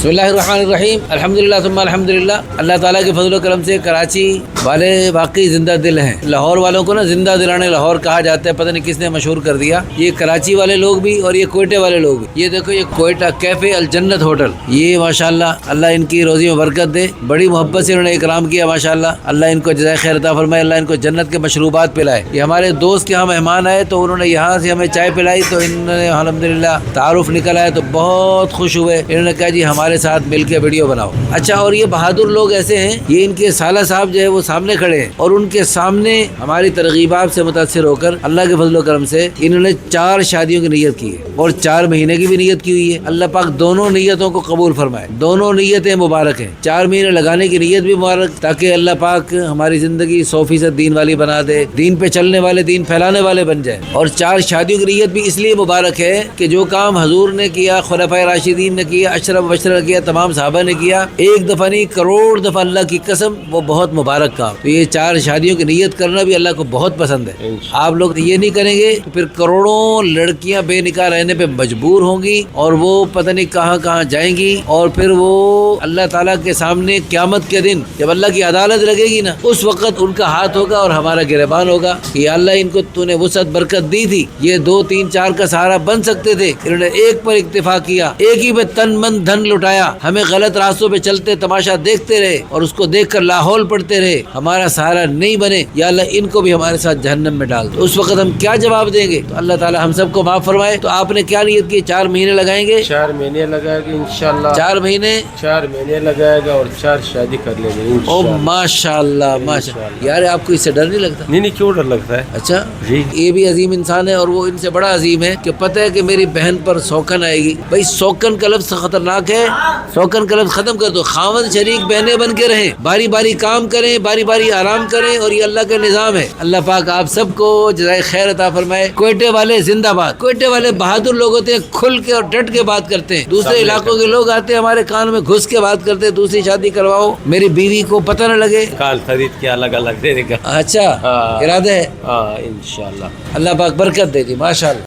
بسم اللہ الرحمن الرحیم، الحمدللہ ثم الحمدللہ۔ اللہ تعالیٰ کے فضل و کرم سے کراچی والے واقعی زندہ دل ہیں۔ لاہور والوں کو نا زندہ دلانے لاہور کہا جاتا ہے، پتہ نہیں کس نے مشہور کر دیا۔ یہ کراچی والے لوگ بھی اور یہ کوئٹے والے لوگ بھی۔ یہ دیکھو، یہ کوئٹہ کیفے الجنت ہوٹل، یہ ماشاءاللہ اللہ ان کی روزی میں برکت دے، بڑی محبت سے انہوں نے اکرام کیا ماشاءاللہ۔ اللہ ان کو جزائے خیر عطا فرمائے، اللہ ان کو جنت کے مشروبات پلائے۔ یہ ہمارے دوست کے یہاں مہمان آئے تو انہوں نے یہاں سے ہمیں چائے پلائی، تو انہوں نے الحمدللہ تعارف نکل آئے تو بہت خوش ہوئے۔ انہوں نے کہا جی ہمارے ساتھ مل کے ویڈیو بناؤ۔ اچھا، اور یہ بہادر لوگ ایسے ہیں، یہ ان کے سالہ صاحب جو ہے وہ سامنے کھڑے ہیں اور ان کے سامنے ہماری ترغیبات سے متاثر ہو کر اللہ کے فضل و کرم سے انہوں نے 4 شادیوں کی نیت کی ہے اور 4 مہینے کی بھی نیت کی ہوئی ہے۔ اللہ پاک دونوں نیتوں کو قبول فرمائے، دونوں نیتیں مبارک ہیں۔ 4 مہینے لگانے کی نیت بھی مبارک، تاکہ اللہ پاک ہماری زندگی 100% دین والی بنا دے، دین پہ چلنے والے، دین پھیلانے والے بن جائے۔ اور 4 شادیوں کی نیت بھی اس لیے مبارک ہے کہ جو کام حضور نے کیا، خلفائے راشدین نے کیا، اشرف مبشرہ نے کیا، تمام صحابہ نے کیا، ایک دفعہ نہیں کروڑ دفعہ، اللہ کی قسم وہ بہت مبارک کام۔ تو یہ 4 شادیوں کی نیت کرنا بھی اللہ کو بہت پسند ہے۔ آپ لوگ یہ نہیں کریں گے تو پھر کروڑوں لڑکیاں بے نکاح رہنے پہ مجبور ہوں گی اور وہ پتہ نہیں کہاں کہاں جائیں گی، اور پھر وہ اللہ تعالیٰ کے سامنے قیامت کے دن جب اللہ کی عدالت لگے گی نا، اس وقت ان کا ہاتھ ہوگا اور ہمارا گریبان ہوگا کہ یا اللہ ان کو تو نے وسعت برکت دی تھی، یہ 2 3 4 کا سہارا بن سکتے تھے، انہوں نے ایک پر اکتفا کیا، ایک ہی پہ تن من دھن لٹایا، ہمیں غلط راستوں پہ چلتے تماشا دیکھتے رہے اور اس کو دیکھ کر لاہور پڑھتے رہے، ہمارا سہارا نہیں بنے، یا اللہ ان کو بھی ہمارے ساتھ جہنم میں ڈال دو۔ اس وقت ہم کیا جواب دیں گے؟ تو اللہ تعالی ہم سب کو معاف فرمائے۔ تو آپ نے کیا نیت کی؟ 4 مہینے لگائیں گے؟ 4 مہینے لگائے گا انشاءاللہ۔ 4 مہینے 4 مہینے لگائے گا اور 4 شادی کر لیں گے او انشاءاللہ۔ ماشاءاللہ ماشاءاللہ۔ یار آپ کو اس سے ڈر نہیں لگتا؟ نہیں کیوں ڈر لگتا ہے؟ اچھا جی، یہ بھی عظیم انسان ہے اور وہ ان سے بڑا عظیم ہے کہ پتہ ہے کہ میری بہن پر سوکن آئے گی۔ بھائی سوکن کا لفظ خطرناک ہے، سوکن کا لفظ ختم کر دو۔ خاوند شریک بہنیں بن کے رہیں، باری باری کام کریں، باری باری آرام کریں، اور یہ اللہ کا نظام ہے۔ اللہ پاک آپ سب کو جزائے خیر عطا فرمائے۔ کوئٹے والے زندہ باد۔ کوئٹے والے بہادر لوگ ہوتے ہیں، کھل کے اور ڈٹ کے بات کرتے ہیں۔ دوسرے علاقوں کے لوگ آتے ہیں ہمارے کان میں گھس کے بات کرتے ہیں، دوسری شادی کرواؤ، میری بیوی کو پتہ نہ لگے۔ کال خرید کے الگ الگ دینے کا اچھا ارادہ ہے؟ ہاں انشاءاللہ۔ اللہ پاک برکت دے دی، ماشاءاللہ۔